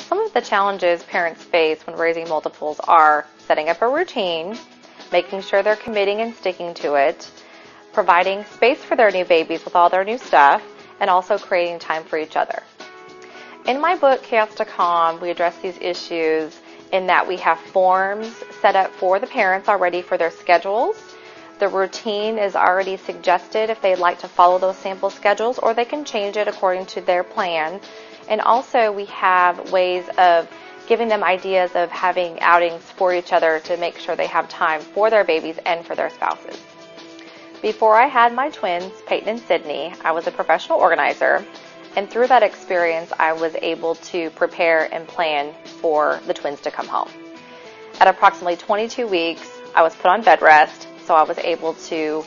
Some of the challenges parents face when raising multiples are setting up a routine, making sure they're committing and sticking to it, providing space for their new babies with all their new stuff, and also creating time for each other. In my book, Chaos to Calm, we address these issues in that we have forms set up for the parents already for their schedules. The routine is already suggested if they'd like to follow those sample schedules, or they can change it according to their plan. And also we have ways of giving them ideas of having outings for each other to make sure they have time for their babies and for their spouses. Before I had my twins, Peyton and Sydney, I was a professional organizer, and through that experience I was able to prepare and plan for the twins to come home. At approximately 22 weeks, I was put on bed rest, so I was able to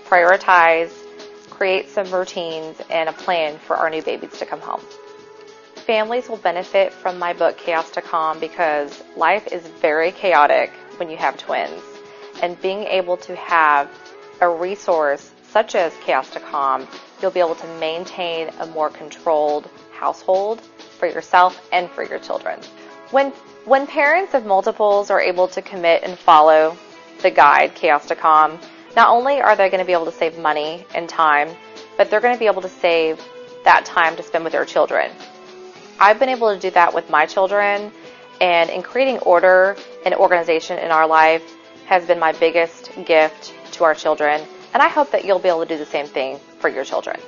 prioritize, create some routines, and a plan for our new babies to come home. Families will benefit from my book, Chaos to Calm, because life is very chaotic when you have twins. And being able to have a resource such as Chaos to Calm, you'll be able to maintain a more controlled household for yourself and for your children. When parents of multiples are able to commit and follow the guide, Chaos to Calm, not only are they going to be able to save money and time, but they're going to be able to save that time to spend with their children. I've been able to do that with my children, and in creating order and organization in our life has been my biggest gift to our children, and I hope that you'll be able to do the same thing for your children.